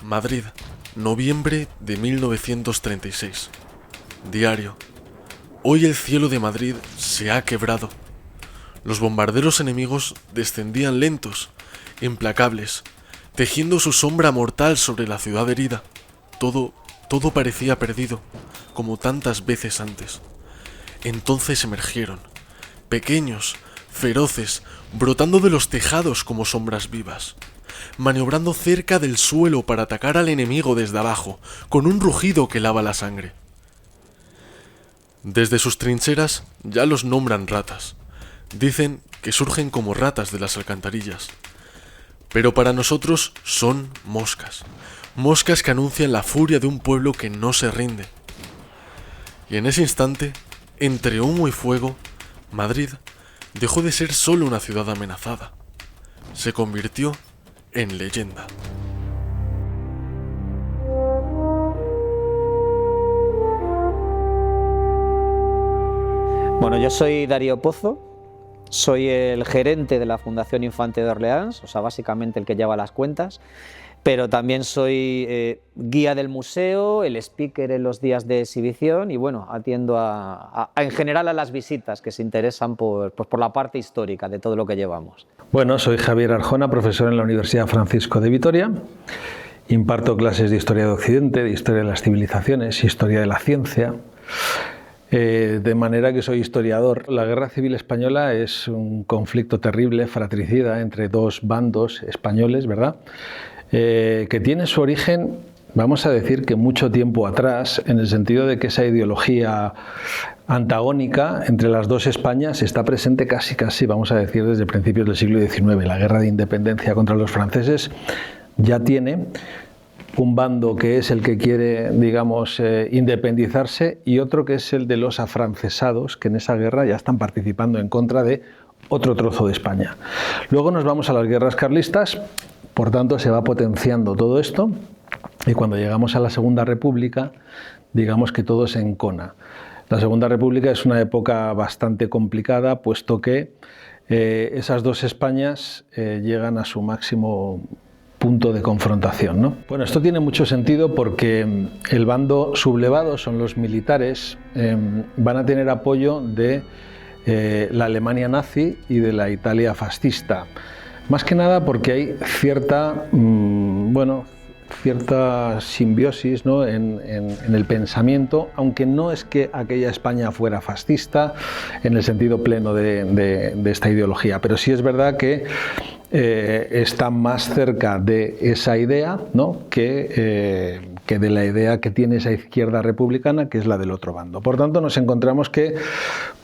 Madrid, noviembre de 1936. Diario. Hoy el cielo de Madrid se ha quebrado. Los bombarderos enemigos descendían lentos, implacables, tejiendo su sombra mortal sobre la ciudad herida. Todo parecía perdido, como tantas veces antes. Entonces emergieron, pequeños, feroces, brotando de los tejados como sombras vivas, maniobrando cerca del suelo para atacar al enemigo desde abajo, con un rugido que lava la sangre. Desde sus trincheras ya los nombran ratas. Dicen que surgen como ratas de las alcantarillas. Pero para nosotros son moscas. Moscas que anuncian la furia de un pueblo que no se rinde. Y en ese instante, entre humo y fuego, Madrid dejó de ser solo una ciudad amenazada. Se convirtió en leyenda. Bueno, yo soy Darío Pozo, soy el gerente de la Fundación Infante de Orleans, o sea, básicamente el que lleva las cuentas, pero también soy guía del museo, el speaker en los días de exhibición y bueno, atiendo en general a las visitas que se interesan por la parte histórica de todo lo que llevamos. Bueno, soy Javier Arjona, profesor en la Universidad Francisco de Vitoria. Imparto clases de Historia de Occidente, de Historia de las Civilizaciones, Historia de la Ciencia. De manera que soy historiador. La Guerra Civil Española es un conflicto terrible, fratricida, entre dos bandos españoles, ¿verdad? Que tiene su origen, vamos a decir que mucho tiempo atrás, en el sentido de que esa ideología antagónica entre las dos Españas está presente casi, vamos a decir, desde principios del siglo XIX. La guerra de independencia contra los franceses ya tiene un bando que es el que quiere, digamos, independizarse y otro que es el de los afrancesados, que en esa guerra ya están participando en contra de otro trozo de España. Luego nos vamos a las guerras carlistas, por tanto se va potenciando todo esto y cuando llegamos a la Segunda República, digamos que todo se encona. La Segunda República es una época bastante complicada, puesto que esas dos Españas llegan a su máximo punto de confrontación, ¿no? Bueno, esto tiene mucho sentido porque el bando sublevado, son los militares, van a tener apoyo de la Alemania nazi y de la Italia fascista. Más que nada porque hay cierta simbiosis, ¿no? en el pensamiento, aunque no es que aquella España fuera fascista en el sentido pleno de esta ideología, pero sí es verdad que está más cerca de esa idea, ¿no? que de la idea que tiene esa izquierda republicana, que es la del otro bando. Por tanto, nos encontramos que,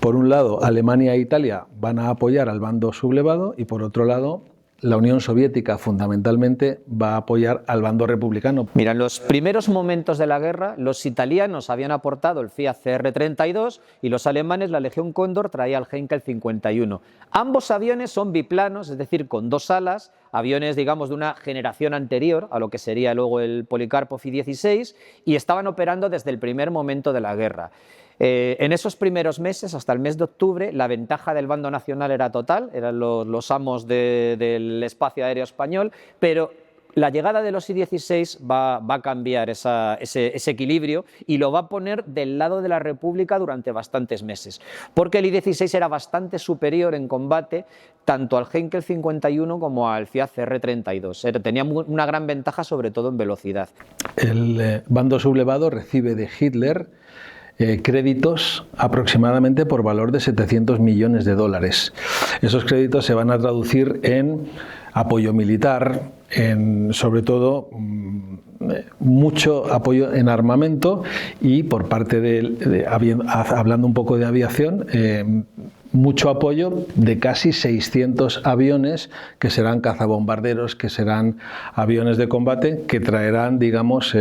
por un lado, Alemania e Italia van a apoyar al bando sublevado y, por otro lado, la Unión Soviética fundamentalmente va a apoyar al bando republicano. Mira, en los primeros momentos de la guerra, los italianos habían aportado el Fiat CR-32 y los alemanes la Legión Cóndor traía el Heinkel 51. Ambos aviones son biplanos, es decir, con dos alas, aviones, digamos, de una generación anterior a lo que sería luego el Polikarpov I-16 y estaban operando desde el primer momento de la guerra. En esos primeros meses, hasta el mes de octubre, la ventaja del bando nacional era total, eran los amos del espacio aéreo español, pero la llegada de los I-16 va a cambiar ese equilibrio y lo va a poner del lado de la República durante bastantes meses, porque el I-16 era bastante superior en combate tanto al Heinkel 51 como al Fiat CR-32. Tenía una gran ventaja, sobre todo en velocidad. El bando sublevado recibe de Hitler créditos aproximadamente por valor de 700 millones de dólares. Esos créditos se van a traducir en apoyo militar, sobre todo mucho apoyo en armamento y por parte hablando un poco de aviación, mucho apoyo de casi 600 aviones que serán cazabombarderos, que serán aviones de combate que traerán, digamos,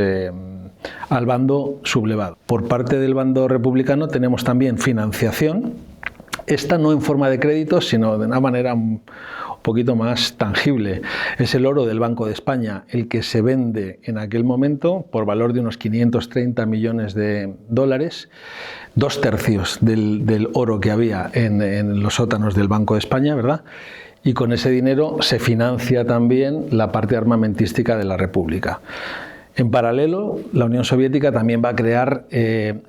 al bando sublevado. Por parte del bando republicano tenemos también financiación, esta no en forma de créditos, sino de una manera un poquito más tangible. Es el oro del Banco de España, el que se vende en aquel momento por valor de unos 530 millones de dólares, 2/3 del oro que había en los sótanos del Banco de España, ¿verdad? y con ese dinero se financia también la parte armamentística de la República. En paralelo, la Unión Soviética también va a crear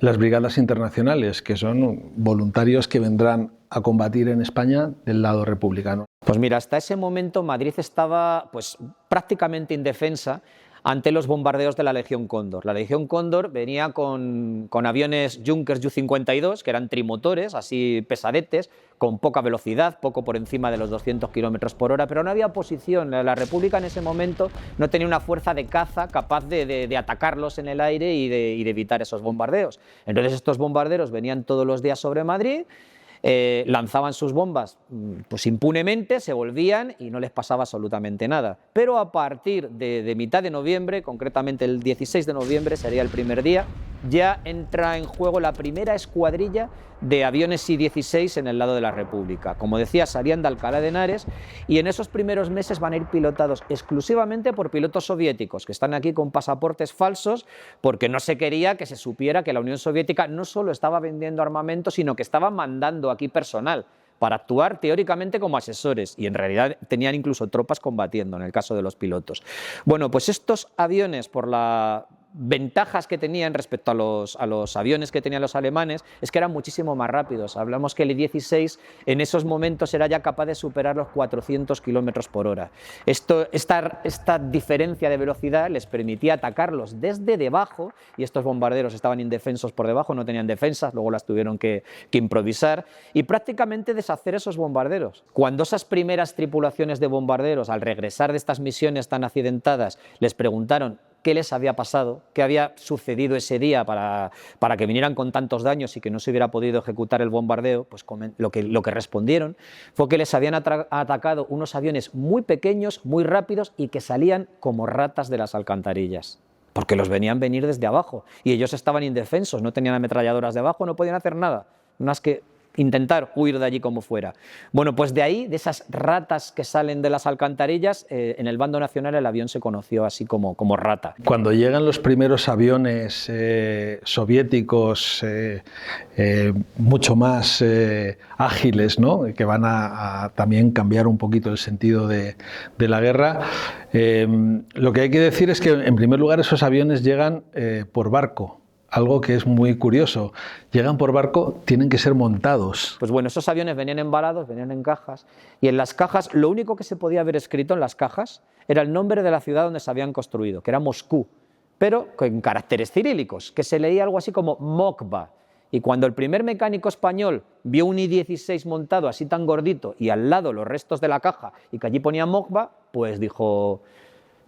las brigadas internacionales, que son voluntarios que vendrán a combatir en España del lado republicano. Pues mira, hasta ese momento Madrid estaba pues, prácticamente indefensa ante los bombardeos de la Legión Cóndor. La Legión Cóndor venía con aviones Junkers Ju-52, que eran trimotores, así pesadetes, con poca velocidad, poco por encima de los 200 km por hora, pero no había posición. La República en ese momento no tenía una fuerza de caza capaz de atacarlos en el aire y de evitar esos bombardeos. Entonces estos bombarderos venían todos los días sobre Madrid, lanzaban sus bombas pues impunemente, se volvían y no les pasaba absolutamente nada. Pero a partir de mitad de noviembre, concretamente el 16 de noviembre sería el primer día, ya entra en juego la primera escuadrilla de aviones I-16 en el lado de la República. Como decía, salían de Alcalá de Henares y en esos primeros meses van a ir pilotados exclusivamente por pilotos soviéticos, que están aquí con pasaportes falsos porque no se quería que se supiera que la Unión Soviética no solo estaba vendiendo armamento, sino que estaba mandando aquí personal para actuar teóricamente como asesores, y en realidad tenían incluso tropas combatiendo en el caso de los pilotos. Bueno, pues estos aviones, por las ventajas que tenían respecto a los aviones que tenían los alemanes, es que eran muchísimo más rápidos. Hablamos que el I-16 en esos momentos era ya capaz de superar los 400 km por hora. Esta diferencia de velocidad les permitía atacarlos desde debajo, y estos bombarderos estaban indefensos por debajo, no tenían defensas, luego las tuvieron que improvisar, y prácticamente deshacer esos bombarderos. Cuando esas primeras tripulaciones de bombarderos, al regresar de estas misiones tan accidentadas, les preguntaron qué les había pasado, qué había sucedido ese día para que vinieran con tantos daños y que no se hubiera podido ejecutar el bombardeo, pues lo que respondieron fue que les habían atacado unos aviones muy pequeños, muy rápidos y que salían como ratas de las alcantarillas, porque los venían venir desde abajo y ellos estaban indefensos, no tenían ametralladoras de abajo, no podían hacer nada, más que intentar huir de allí como fuera. Bueno, pues de ahí, de esas ratas que salen de las alcantarillas, en el bando nacional el avión se conoció así como rata. Cuando llegan los primeros aviones soviéticos mucho más ágiles, ¿no?, que van a también cambiar un poquito el sentido de la guerra, lo que hay que decir es que, en primer lugar, esos aviones llegan por barco. Algo que es muy curioso, llegan por barco, tienen que ser montados. Pues bueno, esos aviones venían embalados, venían en cajas, y en las cajas, lo único que se podía haber escrito en las cajas era el nombre de la ciudad donde se habían construido, que era Moscú, pero con caracteres cirílicos, que se leía algo así como Mokva. Y cuando el primer mecánico español vio un I-16 montado así tan gordito y al lado los restos de la caja y que allí ponía Mokva, pues dijo: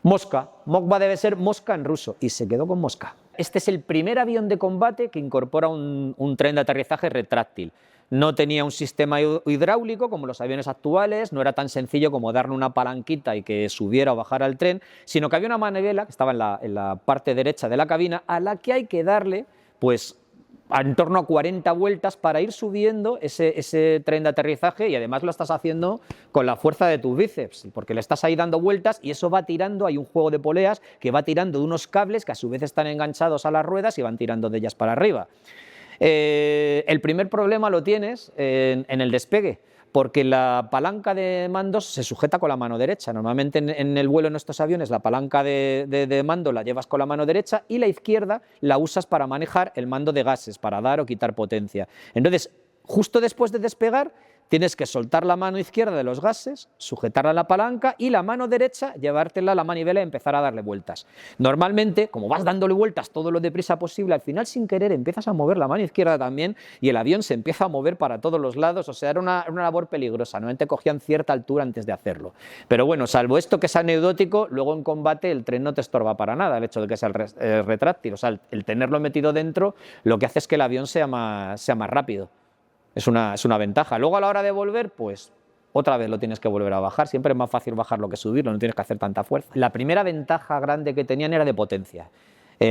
Mosca, Mokva debe ser mosca en ruso, y se quedó con Mosca. Este es el primer avión de combate que incorpora un tren de aterrizaje retráctil. No tenía un sistema hidráulico como los aviones actuales, no era tan sencillo como darle una palanquita y que subiera o bajara el tren, sino que había una manivela que estaba en la parte derecha de la cabina, a la que hay que darle pues en torno a 40 vueltas para ir subiendo ese tren de aterrizaje, y además lo estás haciendo con la fuerza de tus bíceps, porque le estás ahí dando vueltas y eso va tirando, hay un juego de poleas que va tirando de unos cables que a su vez están enganchados a las ruedas y van tirando de ellas para arriba. El primer problema lo tienes en el despegue, porque la palanca de mandos se sujeta con la mano derecha. Normalmente en el vuelo en estos aviones la palanca de mando la llevas con la mano derecha y la izquierda la usas para manejar el mando de gases, para dar o quitar potencia. Entonces, justo después de despegar, tienes que soltar la mano izquierda de los gases, sujetarla a la palanca y la mano derecha llevártela a la manivela y empezar a darle vueltas. Normalmente, como vas dándole vueltas todo lo deprisa posible, al final sin querer empiezas a mover la mano izquierda también y el avión se empieza a mover para todos los lados. O sea, era una labor peligrosa, normalmente cogían cierta altura antes de hacerlo. Pero bueno, salvo esto que es anecdótico, luego en combate el tren no te estorba para nada, el hecho de que sea el retráctil. O sea, el tenerlo metido dentro lo que hace es que el avión sea más rápido. Es una ventaja. Luego a la hora de volver, pues otra vez lo tienes que volver a bajar. Siempre es más fácil bajarlo que subirlo, no tienes que hacer tanta fuerza. La primera ventaja grande que tenían era de potencia.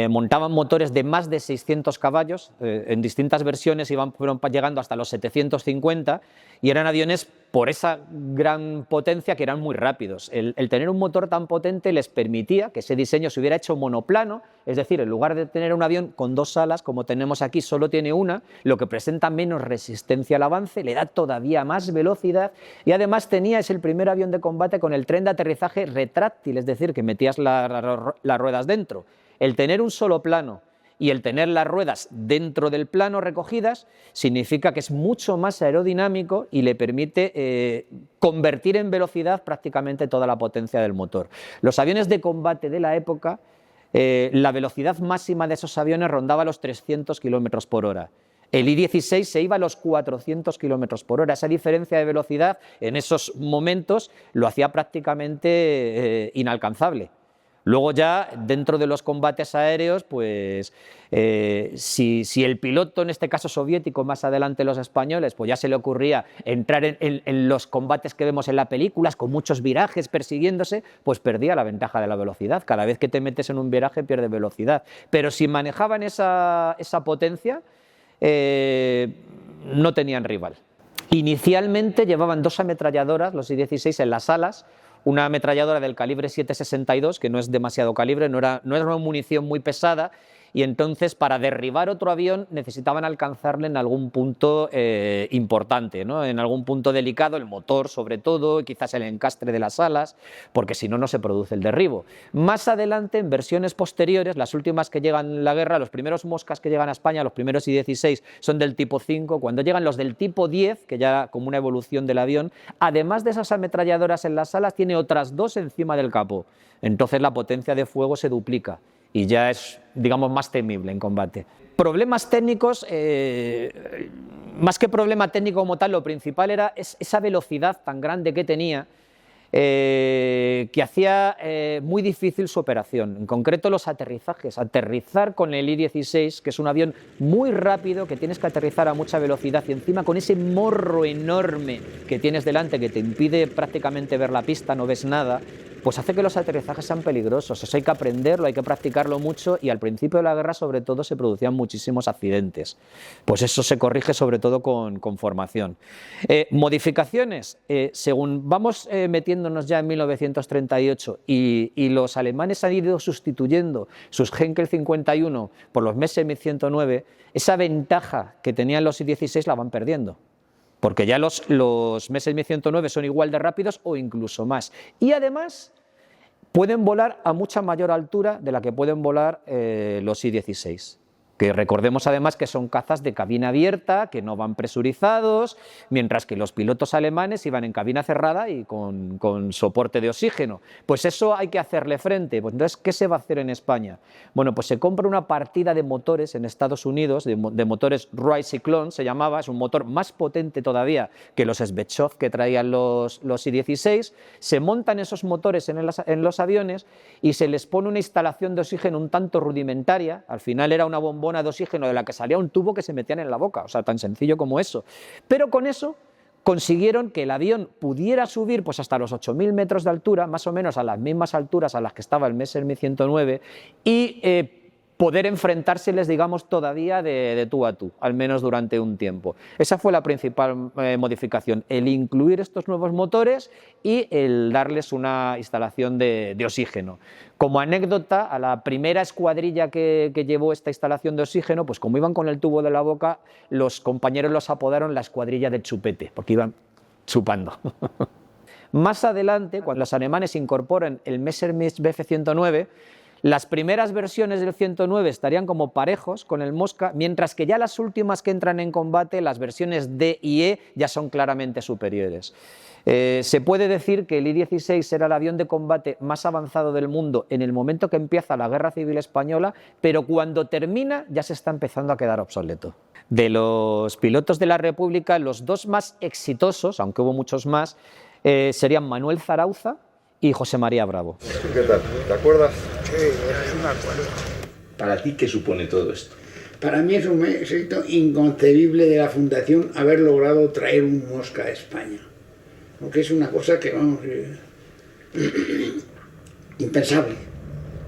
montaban motores de más de 600 caballos, en distintas versiones fueron llegando hasta los 750, y eran aviones por esa gran potencia que eran muy rápidos. El tener un motor tan potente les permitía que ese diseño se hubiera hecho monoplano, es decir, en lugar de tener un avión con 2 alas, como tenemos aquí, solo tiene una, lo que presenta menos resistencia al avance, le da todavía más velocidad, y además es el primer avión de combate con el tren de aterrizaje retráctil, es decir, que metías las ruedas dentro. El tener un solo plano y el tener las ruedas dentro del plano recogidas significa que es mucho más aerodinámico y le permite convertir en velocidad prácticamente toda la potencia del motor. Los aviones de combate de la época, la velocidad máxima de esos aviones rondaba los 300 km por hora. El I-16 se iba a los 400 km por hora. Esa diferencia de velocidad en esos momentos lo hacía prácticamente inalcanzable. Luego ya, dentro de los combates aéreos, pues si el piloto, en este caso soviético, más adelante los españoles, pues ya se le ocurría entrar en los combates que vemos en las películas, con muchos virajes persiguiéndose, pues perdía la ventaja de la velocidad. Cada vez que te metes en un viraje pierdes velocidad. Pero si manejaban esa potencia, no tenían rival. Inicialmente llevaban 2 ametralladoras, los I-16, en las alas, una ametralladora del calibre 7,62, que no es demasiado calibre, no era una munición muy pesada, y entonces para derribar otro avión necesitaban alcanzarle en algún punto importante, ¿no? En algún punto delicado, el motor sobre todo, quizás el encastre de las alas, porque si no, no se produce el derribo. Más adelante, en versiones posteriores, las últimas que llegan en la guerra, los primeros Moscas que llegan a España, los primeros I-16, son del tipo 5, cuando llegan los del tipo 10, que ya como una evolución del avión, además de esas ametralladoras en las alas, tiene otras 2 encima del capó. Entonces la potencia de fuego se duplica y ya es, digamos, más temible en combate. Problemas técnicos, más que problema técnico como tal, lo principal era esa velocidad tan grande que tenía, que hacía muy difícil su operación, en concreto los aterrizajes. Aterrizar con el I-16, que es un avión muy rápido, que tienes que aterrizar a mucha velocidad y encima con ese morro enorme que tienes delante que te impide prácticamente ver la pista, no ves nada, pues hace que los aterrizajes sean peligrosos. Eso hay que aprenderlo, hay que practicarlo mucho, y al principio de la guerra sobre todo se producían muchísimos accidentes. Pues eso se corrige sobre todo con formación. Modificaciones, según vamos metiéndonos ya en 1938 y los alemanes han ido sustituyendo sus Heinkel 51 por los Messerschmitt 109, esa ventaja que tenían los I-16 la van perdiendo, porque ya los Messerschmitt 109 son igual de rápidos o incluso más. Y además pueden volar a mucha mayor altura de la que pueden volar los I-16. Que recordemos además que son cazas de cabina abierta, que no van presurizados, mientras que los pilotos alemanes iban en cabina cerrada y con soporte de oxígeno. Pues eso hay que hacerle frente. Pues entonces, ¿qué se va a hacer en España? Bueno, pues se compra una partida de motores en Estados Unidos, de motores Wright Cyclone, se llamaba, es un motor más potente todavía que los Svechov que traían los I-16, se montan esos motores en los aviones y se les pone una instalación de oxígeno un tanto rudimentaria. Al final era una bombona de oxígeno de la que salía un tubo que se metían en la boca, o sea, tan sencillo como eso. Pero con eso consiguieron que el avión pudiera subir pues hasta los 8.000 metros de altura, más o menos a las mismas alturas a las que estaba el Messerschmitt 109, y poder enfrentárseles, digamos, todavía de tú a tú, al menos durante un tiempo. Esa fue la principal modificación, el incluir estos nuevos motores y el darles una instalación de oxígeno. Como anécdota, a la primera escuadrilla que llevó esta instalación de oxígeno, pues como iban con el tubo de la boca, los compañeros los apodaron la escuadrilla de chupete, porque iban chupando. Más adelante, cuando los alemanes incorporan el Messerschmitt Bf 109, las primeras versiones del 109 estarían como parejos con el Mosca, mientras que ya las últimas que entran en combate, las versiones D y E, ya son claramente superiores. Se puede decir que el I-16 era el avión de combate más avanzado del mundo en el momento que empieza la Guerra Civil Española, pero cuando termina ya se está empezando a quedar obsoleto. De los pilotos de la República, los 2 más exitosos, aunque hubo muchos más, serían Manuel Zarauza y José María Bravo. ¿Qué tal? ¿Te acuerdas? Sí, me acuerdo. ¿Para ti qué supone todo esto? Para mí es un éxito inconcebible de la Fundación haber logrado traer un Mosca a España. Porque es una cosa que, vamos, impensable.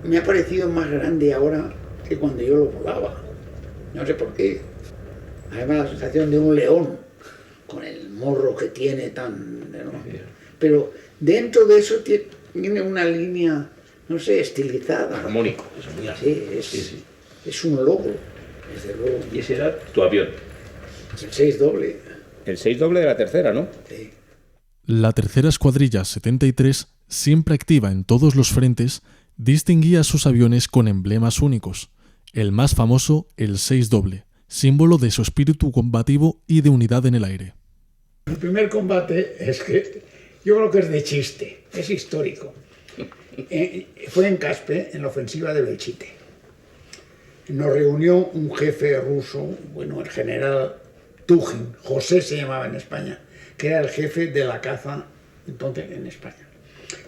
Me ha parecido más grande ahora que cuando yo lo volaba. No sé por qué. Además, la sensación de un león, con el morro que tiene tan... ¿no? Pero dentro de eso tiene una línea, no sé, estilizada. Armónico. Sí, es un logo, desde luego. Y ese era tu avión. El 6 doble. El 6 doble de la tercera, ¿no? Sí. La tercera escuadrilla 73, siempre activa en todos los frentes, distinguía sus aviones con emblemas únicos. El más famoso, el 6 doble, símbolo de su espíritu combativo y de unidad en el aire. El primer combate es que yo creo que es de chiste, es histórico. Fue en Caspe, en la ofensiva de Belchite. Nos reunió un jefe ruso, bueno, el general Tujin, José se llamaba en España, que era el jefe de la caza entonces en España.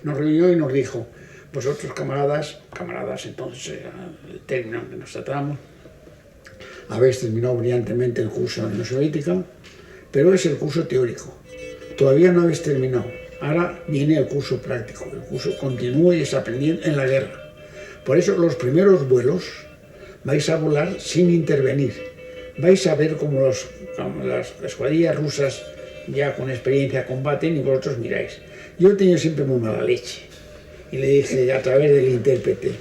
Nos reunió y nos dijo: vosotros camaradas entonces era el término en que nos tratamos, habéis terminado brillantemente el curso de la Unión Soviética, pero es el curso teórico. Todavía no habéis terminado. Ahora viene el curso práctico. El curso continúa y es aprendiendo en la guerra. Por eso los primeros vuelos vais a volar sin intervenir. Vais a ver cómo las escuadrillas rusas ya con experiencia combaten y vosotros miráis. Yo he tenido siempre muy mala leche. Y le dije a través del intérprete: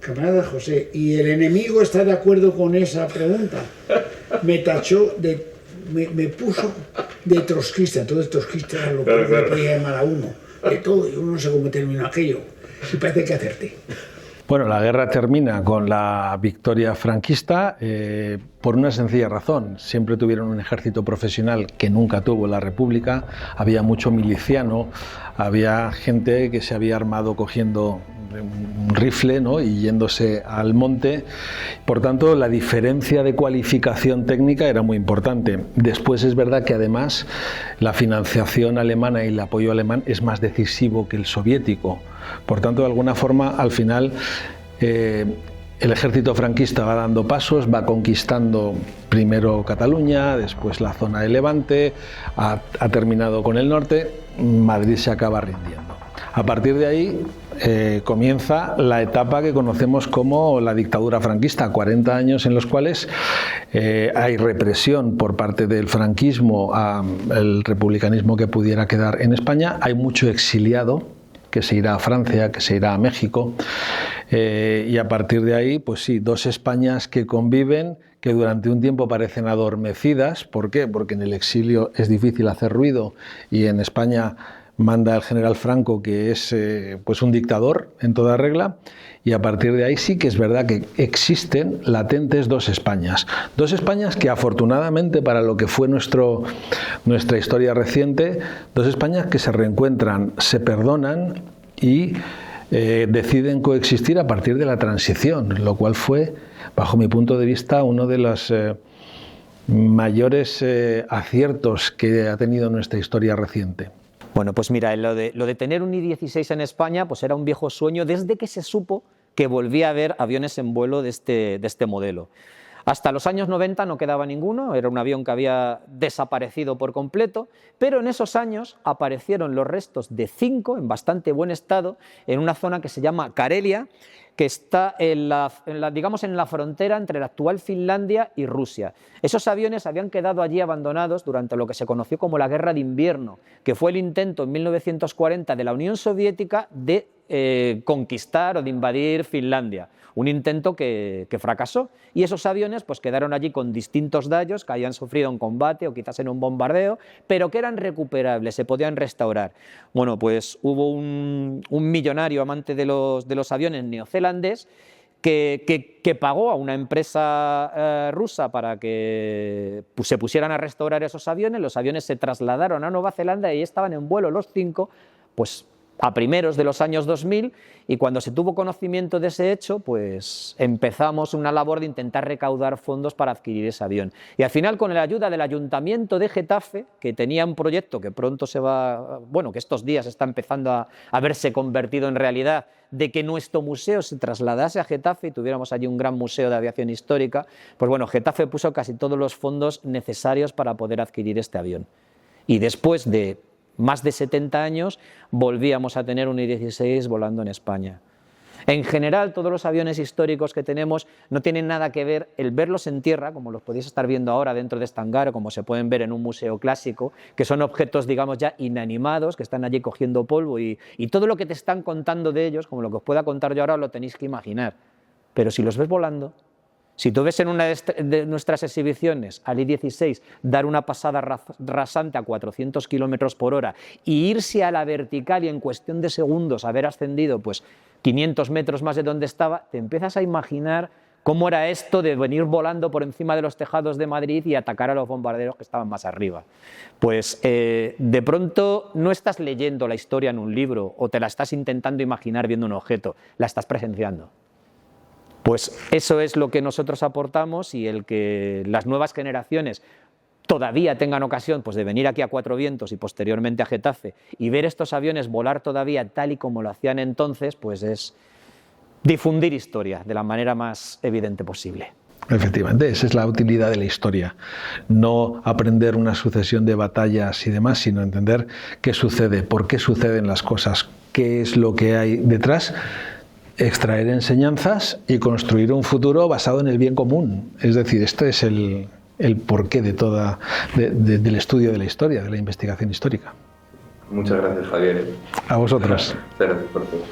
camarada José, ¿y el enemigo está de acuerdo con esa pregunta? Me tachó me puso de trotskista. Entonces trotskista era lo que no podía llamar a uno. De todo, yo no sé cómo terminó aquello. Y parece que acerté. Bueno, la guerra termina con la victoria franquista por una sencilla razón. Siempre tuvieron un ejército profesional que nunca tuvo la República, había mucho miliciano, había gente que se había armado cogiendo un rifle, ¿no?, y yéndose al monte. Por tanto, la diferencia de cualificación técnica era muy importante. Después es verdad que además la financiación alemana y el apoyo alemán es más decisivo que el soviético. Por tanto, de alguna forma, al final, el ejército franquista va dando pasos, va conquistando primero Cataluña, después la zona de Levante, ha terminado con el norte, Madrid se acaba rindiendo. A partir de ahí comienza la etapa que conocemos como la dictadura franquista, 40 años en los cuales hay represión por parte del franquismo al republicanismo que pudiera quedar en España, hay mucho exiliado que se irá a Francia, que se irá a México, y a partir de ahí, pues sí, dos Españas que conviven, que durante un tiempo parecen adormecidas. ¿Por qué? Porque en el exilio es difícil hacer ruido y en España manda el general Franco, que es pues un dictador en toda regla, y a partir de ahí sí que es verdad que existen latentes dos Españas que afortunadamente para lo que fue nuestra historia reciente, dos Españas que se reencuentran, se perdonan y deciden coexistir a partir de la transición, lo cual fue, bajo mi punto de vista, uno de los mayores aciertos que ha tenido nuestra historia reciente. Bueno, pues mira, lo de tener un I-16 en España pues era un viejo sueño desde que se supo que volvía a haber aviones en vuelo de este modelo. Hasta los años 90 no quedaba ninguno, era un avión que había desaparecido por completo, pero en esos años aparecieron los restos de 5 en bastante buen estado en una zona que se llama Karelia, que está digamos en la frontera entre la actual Finlandia y Rusia. Esos aviones habían quedado allí abandonados durante lo que se conoció como la Guerra de Invierno, que fue el intento en 1940 de la Unión Soviética de conquistar o de invadir Finlandia. Un intento que fracasó, y esos aviones pues quedaron allí con distintos daños que habían sufrido en combate o quizás en un bombardeo, pero que eran recuperables, se podían restaurar. Bueno, pues hubo un millonario amante de los aviones neozelandés que pagó a una empresa rusa para que se pusieran a restaurar esos aviones. Los aviones se trasladaron a Nueva Zelanda y estaban en vuelo los 5, pues a primeros de los años 2000, y cuando se tuvo conocimiento de ese hecho, pues empezamos una labor de intentar recaudar fondos para adquirir ese avión. Y al final, con la ayuda del Ayuntamiento de Getafe, que tenía un proyecto que pronto que estos días está empezando a verse convertido en realidad, de que nuestro museo se trasladase a Getafe y tuviéramos allí un gran museo de aviación histórica, pues bueno, Getafe puso casi todos los fondos necesarios para poder adquirir este avión. Y después de más de 70 años volvíamos a tener un I-16 volando en España. En general, todos los aviones históricos que tenemos no tienen nada que ver, el verlos en tierra, como los podéis estar viendo ahora dentro de este hangar, o como se pueden ver en un museo clásico, que son objetos, digamos, ya inanimados, que están allí cogiendo polvo, y todo lo que te están contando de ellos, como lo que os pueda contar yo ahora, lo tenéis que imaginar. Pero si los ves volando, si tú ves en una de nuestras exhibiciones al I-16 dar una pasada rasante a 400 kilómetros por hora y irse a la vertical y en cuestión de segundos haber ascendido pues 500 metros más de donde estaba, te empiezas a imaginar cómo era esto de venir volando por encima de los tejados de Madrid y atacar a los bombarderos que estaban más arriba. Pues de pronto no estás leyendo la historia en un libro o te la estás intentando imaginar viendo un objeto, la estás presenciando. Pues eso es lo que nosotros aportamos, y el que las nuevas generaciones todavía tengan ocasión pues, de venir aquí a Cuatro Vientos y posteriormente a Getafe y ver estos aviones volar todavía tal y como lo hacían entonces, pues es difundir historia de la manera más evidente posible. Efectivamente, esa es la utilidad de la historia. No aprender una sucesión de batallas y demás, sino entender qué sucede, por qué suceden las cosas, qué es lo que hay detrás, extraer enseñanzas y construir un futuro basado en el bien común. Es decir, esto es el porqué de del estudio de la historia, de la investigación histórica. Muchas gracias, Javier. A vosotros. Gracias por todo.